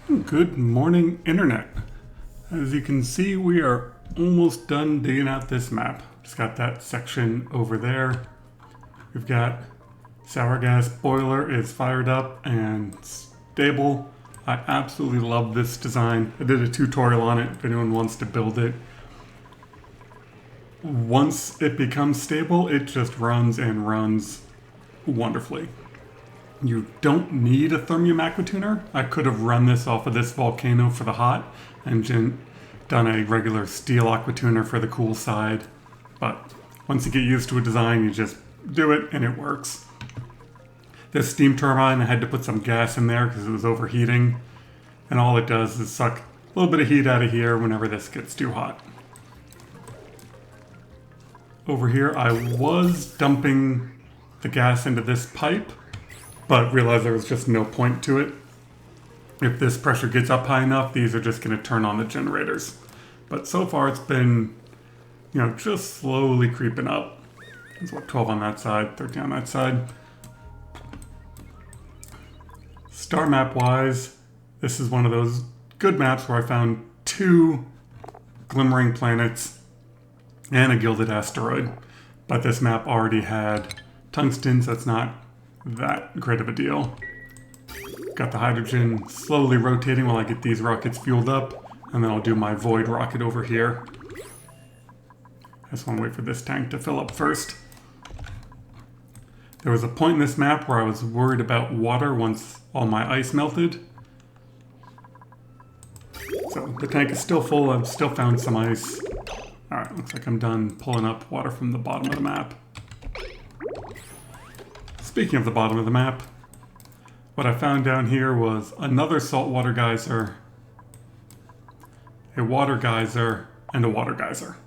Good morning, Internet. As you can see, we are almost done digging out this map. Just got that section over there. We've got sour gas boiler is fired up and stable. I absolutely love this design. I did a tutorial on it if anyone wants to build it. Once it becomes stable, it just runs and runs wonderfully. You don't need a thermium aquatuner. I could have run this off of this volcano for the hot and done a regular steel aquatuner for the cool side. But once you get used to a design, you just do it and it works. This steam turbine, I had to put some gas in there because it was overheating. And all it does is suck a little bit of heat out of here whenever this gets too hot. Over here, I was dumping the gas into this pipe, but realized there was just no point to it. If this pressure gets up high enough, these are just going to turn on the generators. But so far it's been, just slowly creeping up. It's what, 12 on that side, 13 on that side. Star map wise, this is one of those good maps where I found 2 glimmering planets and a gilded asteroid. But this map already had tungsten, so it's not that great of a deal. Got the hydrogen slowly rotating while I get these rockets fueled up, and then I'll do my void rocket over here. I just want to wait for this tank to fill up first. There was a point in this map where I was worried about water once all my ice melted. So the tank is still full, I've still found some ice. Alright, looks like I'm done pulling up water from the bottom of the map. Speaking of the bottom of the map, what I found down here was another saltwater geyser, a water geyser, and a water geyser.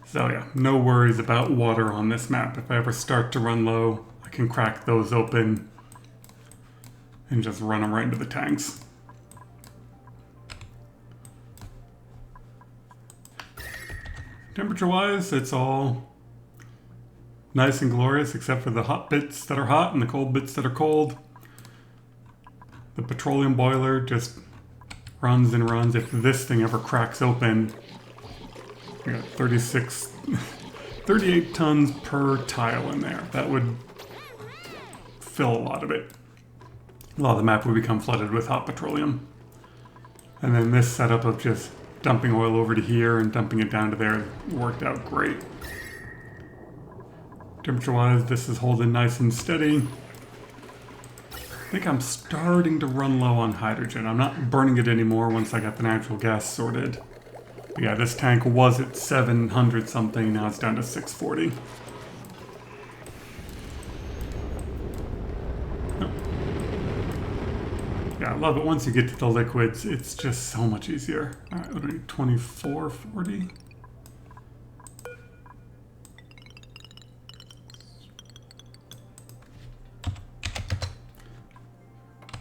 So yeah, no worries about water on this map. If I ever start to run low, I can crack those open and just run them right into the tanks. Temperature-wise, it's all nice and glorious, except for the hot bits that are hot and the cold bits that are cold. The petroleum boiler just runs and runs. If this thing ever cracks open, we got 38 tons per tile in there. That would fill a lot of it. A lot of the map would become flooded with hot petroleum. And then this setup of just dumping oil over to here and dumping it down to there worked out great. Temperature-wise, this is holding nice and steady. I think I'm starting to run low on hydrogen. I'm not burning it anymore once I got the natural gas sorted. But yeah, this tank was at 700 something, now it's down to 640. Oh. Yeah, I love it. Once you get to the liquids, it's just so much easier. Alright, what do we need? 2440?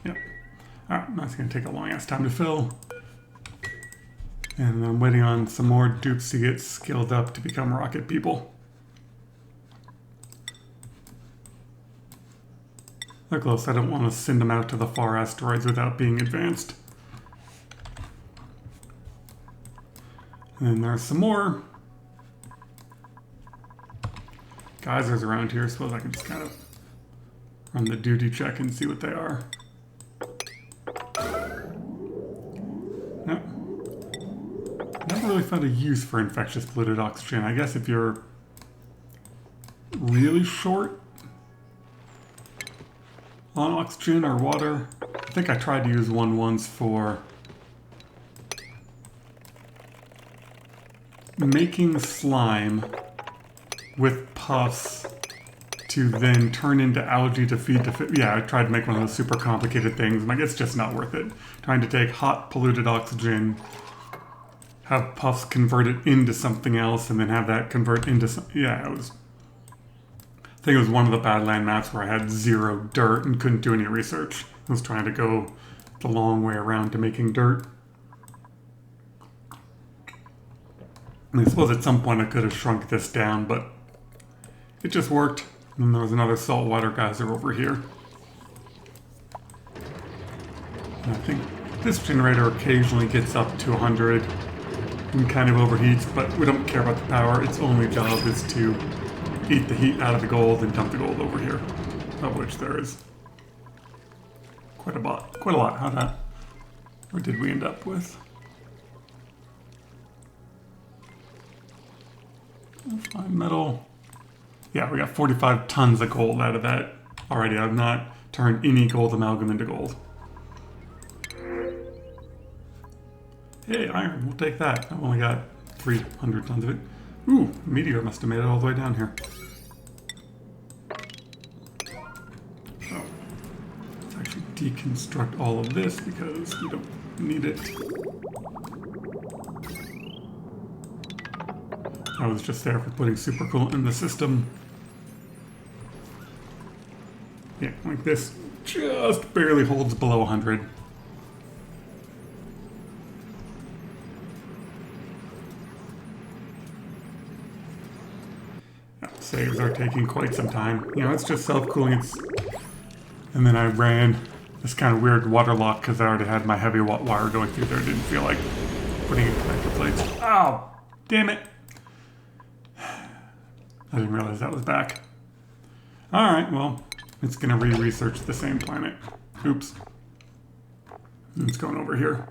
Yep. Alright, that's going to take a long ass time to fill. And I'm waiting on some more dupes to get skilled up to become rocket people. They're close. I don't want to send them out to the far asteroids without being advanced. And then there's some more geysers around here. Suppose I can just kind of run the duty check and see what they are. No. Never really found a use for infectious polluted oxygen. I guess if you're really short on oxygen or water. I think I tried to use one once for making slime with puffs to then turn into algae to feed the fish. Yeah, I tried to make one of those super complicated things. I'm like, it's just not worth it. Trying to take hot polluted oxygen, have puffs convert it into something else, and then have that convert into yeah, it was. I think it was one of the Badlands maps where I had 0 dirt and couldn't do any research. I was trying to go the long way around to making dirt. And I suppose at some point I could have shrunk this down, but it just worked. And then there was another saltwater geyser over here. And I think This generator occasionally gets up to 100 and kind of overheats, but we don't care about the power. Its only job is to eat the heat out of the gold and dump the gold over here, of which there is quite a lot. How that? What did we end up with? Fine metal. Yeah, we got 45 tons of gold out of that already. I've not turned any gold amalgam into gold. Hey, iron, we'll take that. I've only got 300 tons of it. Ooh, meteor must have made it all the way down here. So, let's actually deconstruct all of this because we don't need it. I was just there for putting supercoolant in the system. Yeah, like this just barely holds below 100. Saves are taking quite some time. You know, it's just self-cooling. And then I ran this kind of weird water lock because I already had my heavy wire going through there. I didn't feel like putting in connector plates. Oh, damn it. I didn't realize that was back. Alright, well, it's going to re-research the same planet. Oops. It's going over here.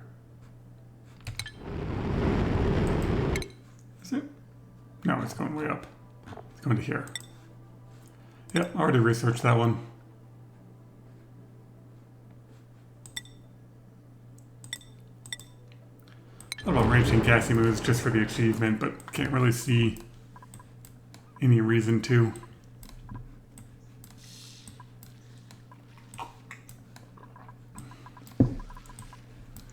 Is it? No, it's going way up. Going to here. Yep, already researched that one. Thought about ranching gassy moves just for the achievement, but can't really see any reason to.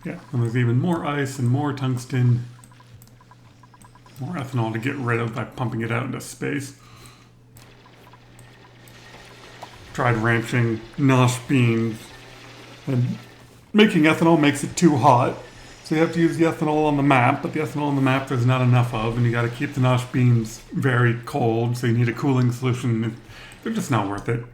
Yeah, and there's even more ice and more tungsten. More ethanol to get rid of by pumping it out into space. Tried ranching nosh beans, and making ethanol makes it too hot. So you have to use the ethanol on the map, but the ethanol on the map there's not enough of, and you got to keep the nosh beans very cold, so you need a cooling solution. They're just not worth it.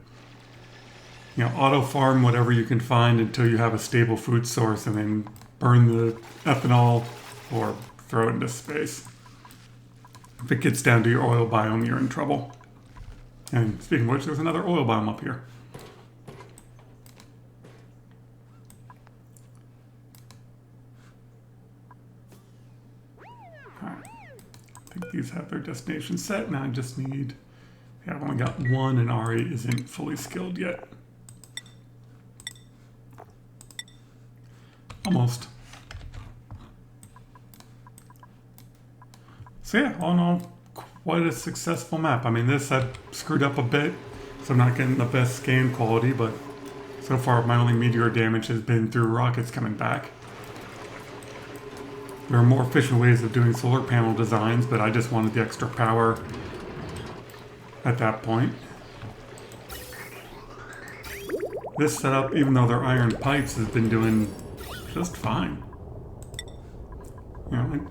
You know, auto farm whatever you can find until you have a stable food source, and then burn the ethanol or throw it into space. If it gets down to your oil biome, you're in trouble. And speaking of which, there's another oil biome up here. Alright. I think these have their destination set. Now I just need... Yeah, I've only got one, and Ari isn't fully skilled yet. Almost. So yeah, all in all, quite a successful map. I mean, this I screwed up a bit, so I'm not getting the best scan quality, but so far my only meteor damage has been through rockets coming back. There are more efficient ways of doing solar panel designs, but I just wanted the extra power at that point. This setup, even though they're iron pipes, has been doing just fine. You know,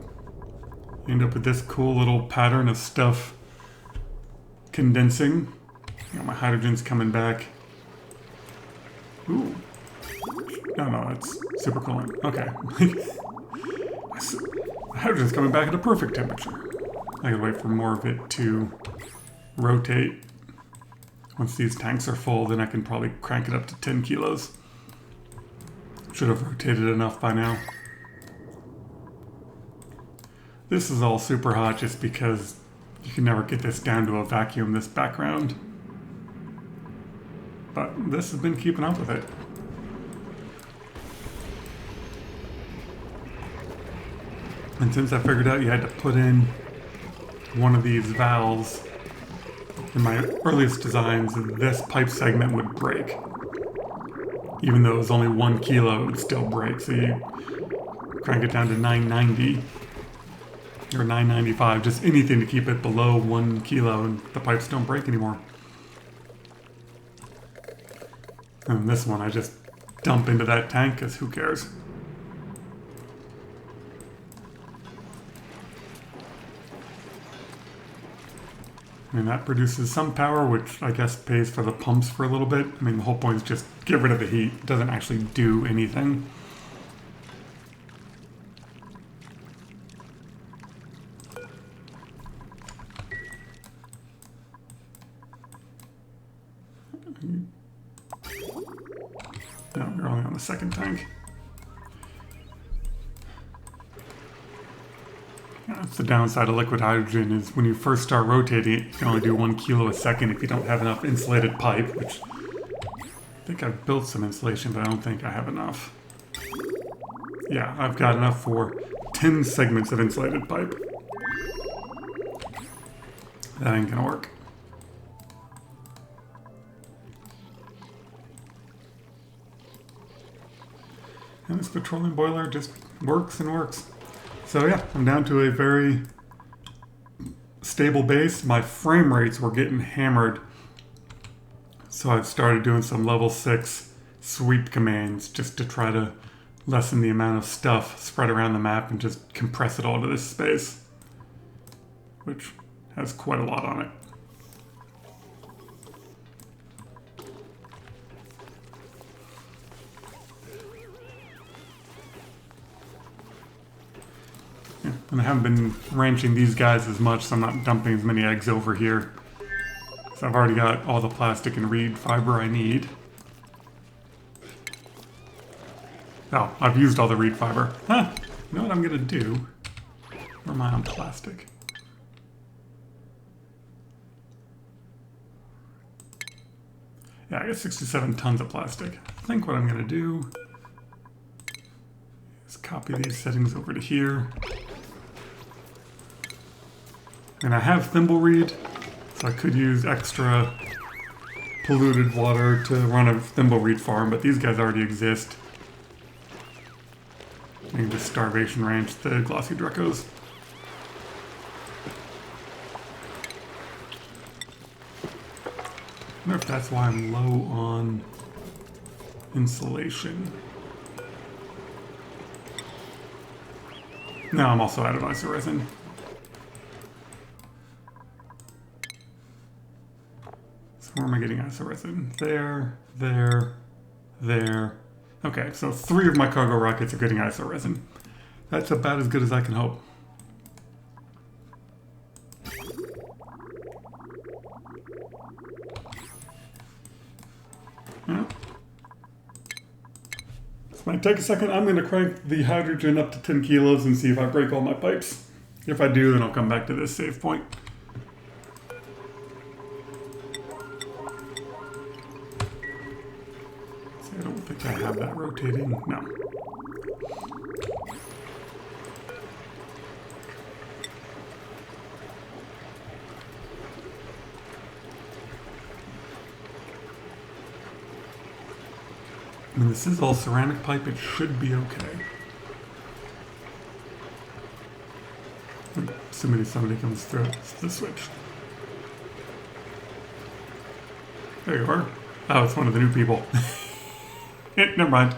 end up with this cool little pattern of stuff condensing. You know, my hydrogen's coming back. Ooh. No, it's super cooling. Okay. The hydrogen's coming back at a perfect temperature. I gotta wait for more of it to rotate. Once these tanks are full, then I can probably crank it up to 10 kilos. Should have rotated enough by now. This is all super hot just because you can never get this down to a vacuum, this background. But this has been keeping up with it. And since I figured out you had to put in one of these valves, in my earliest designs, this pipe segment would break. Even though it was only 1 kilo, it would still break. So you crank it down to 990. Or 995, just anything to keep it below 1 kilo, and the pipes don't break anymore. And this one I just dump into that tank, because who cares? I mean, that produces some power, which I guess pays for the pumps for a little bit. I mean, the whole point is just get rid of the heat. It doesn't actually do anything. second tank. That's the downside of liquid hydrogen is when you first start rotating it, you can only do 1 kilo a second if you don't have enough insulated pipe, which I think I've built some insulation, but I don't think I have enough. Yeah, I've got enough for 10 segments of insulated pipe. That ain't gonna work. And this petroleum boiler just works and works. So yeah, I'm down to a very stable base. My frame rates were getting hammered. So I've started doing some level 6 sweep commands just to try to lessen the amount of stuff spread around the map and just compress it all to this space, which has quite a lot on it. Yeah, and I haven't been ranching these guys as much, so I'm not dumping as many eggs over here. So I've already got all the plastic and reed fiber I need. Oh, I've used all the reed fiber. Huh, you know what I'm gonna do? Where am I on plastic? Yeah, I got 67 tons of plastic. I think what I'm gonna do is copy these settings over to here. And I have thimbleweed, so I could use extra polluted water to run a thimbleweed farm, but these guys already exist. I can just starvation ranch the glossy Drecos. I wonder if that's why I'm low on insulation. No, I'm also out of isoresin. So where am I getting isoresin? There, there, there. Okay, so 3 of my cargo rockets are getting isoresin. That's about as good as I can hope. Yeah. This might take a second. I'm going to crank the hydrogen up to 10 kilos and see if I break all my pipes. If I do, then I'll come back to this save point. I don't think I have that rotating. No. I mean, this is all ceramic pipe. It should be okay. Assuming somebody comes through the switch. There you are. Oh, it's one of the new people. Never mind.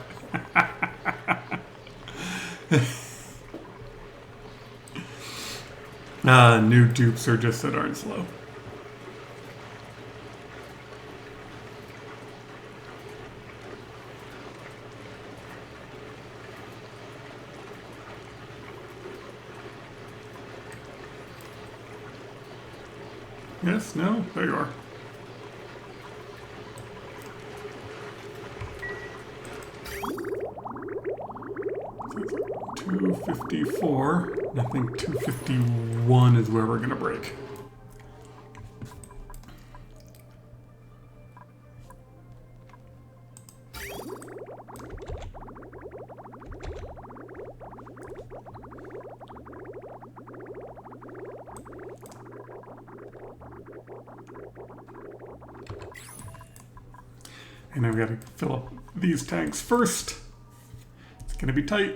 New dupes are just so darn slow. Yes, no, there you are. So 254. I think 251 is where we're going to break. And I've got to fill up these tanks first. It's going to be tight.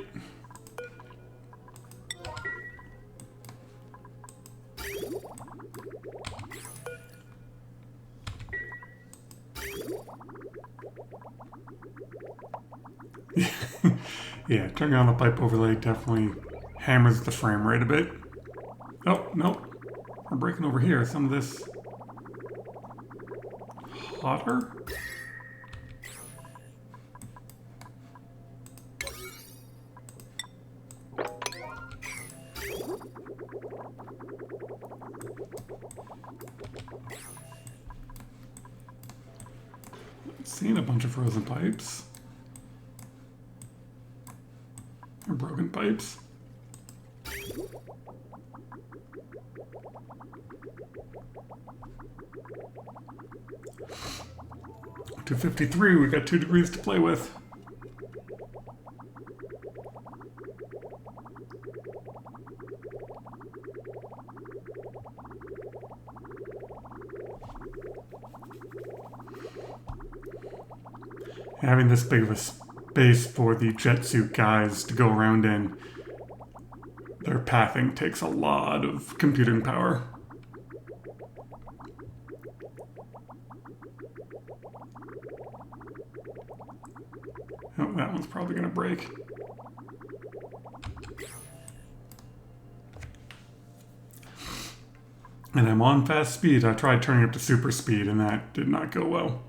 Yeah, turning on the pipe overlay definitely hammers the frame rate a bit. Oh, no. We're breaking over here. Some of this hotter? Seeing a bunch of frozen pipes. Or broken pipes. 253, we got 2 degrees to play with. Having this big of a space for the jet suit guys to go around in, their pathing takes a lot of computing power. Oh, that one's probably going to break. And I'm on fast speed. I tried turning up to super speed and that did not go well.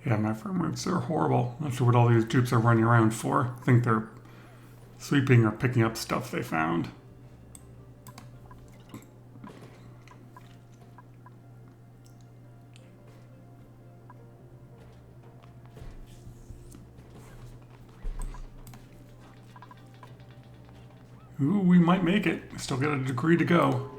Yeah, my frame rates are horrible. Not sure what all these dupes are running around for. I think they're sweeping or picking up stuff they found. Ooh, we might make it. Still got a degree to go.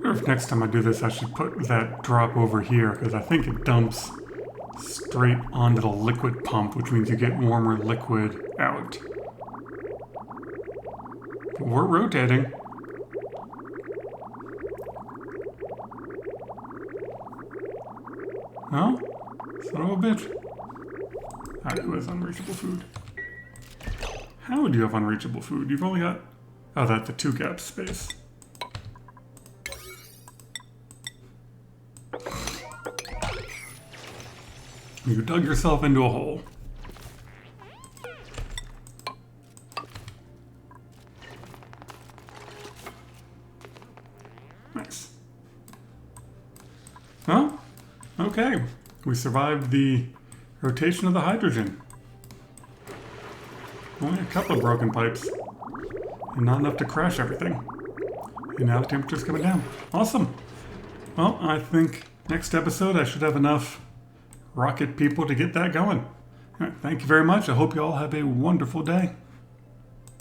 If next time I do this, I should put that drop over here, because I think it dumps straight onto the liquid pump, which means you get warmer liquid out. But we're rotating. Oh, son of a bitch. That was unreachable food. How would you have unreachable food? You've only got... Oh, that's the 2 gap space. You dug yourself into a hole. Nice. Well, okay. We survived the rotation of the hydrogen. Only a couple of broken pipes. And not enough to crash everything. And now the temperature's coming down. Awesome. Well, I think next episode I should have enough rocket people to get that going. All right, thank you very much. I hope you all have a wonderful day.